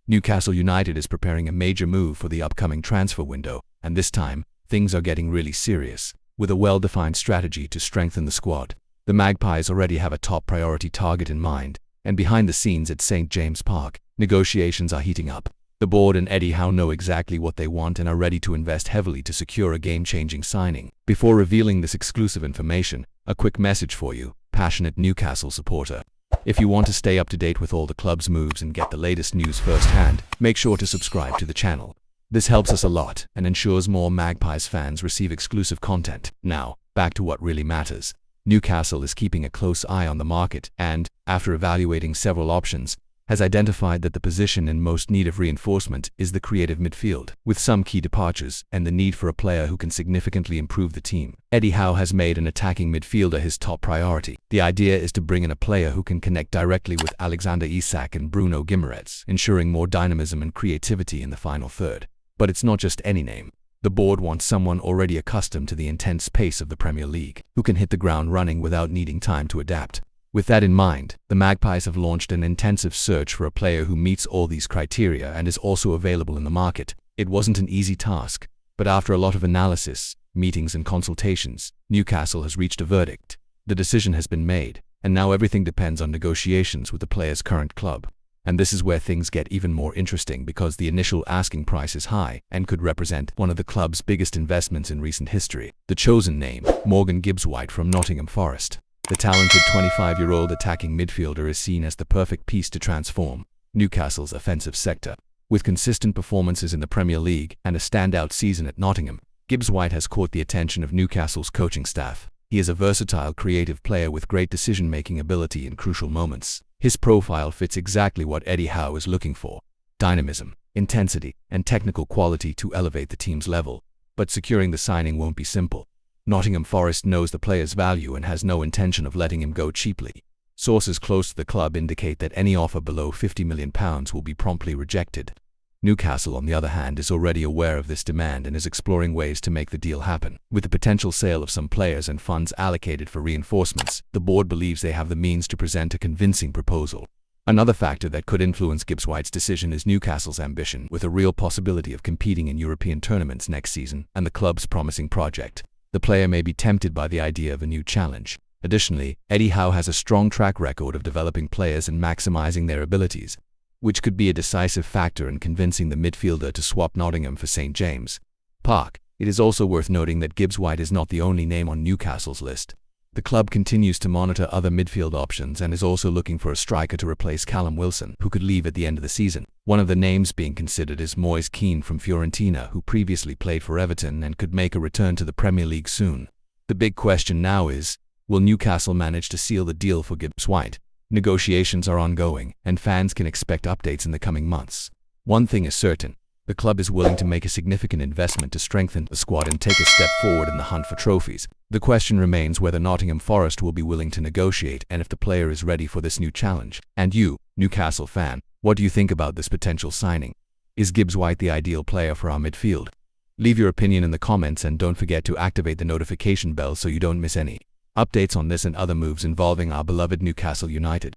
Newcastle United is preparing a major move for the upcoming transfer window, and this time, things are getting really serious, with a well-defined strategy to strengthen the squad. The Magpies already have a top priority target in mind, and behind the scenes at St. James Park, negotiations are heating up. The board and Eddie Howe know exactly what they want and are ready to invest heavily to secure a game-changing signing. Before revealing this exclusive information, a quick message for you, passionate Newcastle supporter. If you want to stay up to date with all the club's moves and get the latest news firsthand, make sure to subscribe to the channel. This helps us a lot and ensures more Magpies fans receive exclusive content. Now, back to what really matters. Newcastle is keeping a close eye on the market and, after evaluating several options, has identified that the position in most need of reinforcement is the creative midfield, with some key departures and the need for a player who can significantly improve the team. Eddie Howe has made an attacking midfielder his top priority. The idea is to bring in a player who can connect directly with Alexander Isak and Bruno Guimaraes, ensuring more dynamism and creativity in the final third. But it's not just any name. The board wants someone already accustomed to the intense pace of the Premier League, who can hit the ground running without needing time to adapt. With that in mind, the Magpies have launched an intensive search for a player who meets all these criteria and is also available in the market. It wasn't an easy task, but after a lot of analysis, meetings and consultations, Newcastle has reached a verdict. The decision has been made, and now everything depends on negotiations with the player's current club. And this is where things get even more interesting because the initial asking price is high and could represent one of the club's biggest investments in recent history. The chosen name, Morgan Gibbs-White from Nottingham Forest. The talented 25-year-old attacking midfielder is seen as the perfect piece to transform Newcastle's offensive sector. With consistent performances in the Premier League and a standout season at Nottingham, Gibbs-White has caught the attention of Newcastle's coaching staff. He is a versatile, creative player with great decision-making ability in crucial moments. His profile fits exactly what Eddie Howe is looking for: dynamism, intensity, and technical quality to elevate the team's level. But securing the signing won't be simple. Nottingham Forest knows the player's value and has no intention of letting him go cheaply. Sources close to the club indicate that any offer below £50 million will be promptly rejected. Newcastle, on the other hand, is already aware of this demand and is exploring ways to make the deal happen. With the potential sale of some players and funds allocated for reinforcements, the board believes they have the means to present a convincing proposal. Another factor that could influence Gibbs-White's decision is Newcastle's ambition, with a real possibility of competing in European tournaments next season, and the club's promising project. The player may be tempted by the idea of a new challenge. Additionally, Eddie Howe has a strong track record of developing players and maximizing their abilities, which could be a decisive factor in convincing the midfielder to swap Nottingham for St. James Park. It is also worth noting that Gibbs-White is not the only name on Newcastle's list. The club continues to monitor other midfield options and is also looking for a striker to replace Callum Wilson, who could leave at the end of the season. One of the names being considered is Moise Kean from Fiorentina, who previously played for Everton and could make a return to the Premier League soon. The big question now is, will Newcastle manage to seal the deal for Gibbs-White? Negotiations are ongoing, and fans can expect updates in the coming months. One thing is certain: the club is willing to make a significant investment to strengthen the squad and take a step forward in the hunt for trophies. The question remains whether Nottingham Forest will be willing to negotiate and if the player is ready for this new challenge. And you, Newcastle fan, what do you think about this potential signing? Is Gibbs-White the ideal player for our midfield? Leave your opinion in the comments and don't forget to activate the notification bell so you don't miss any updates on this and other moves involving our beloved Newcastle United.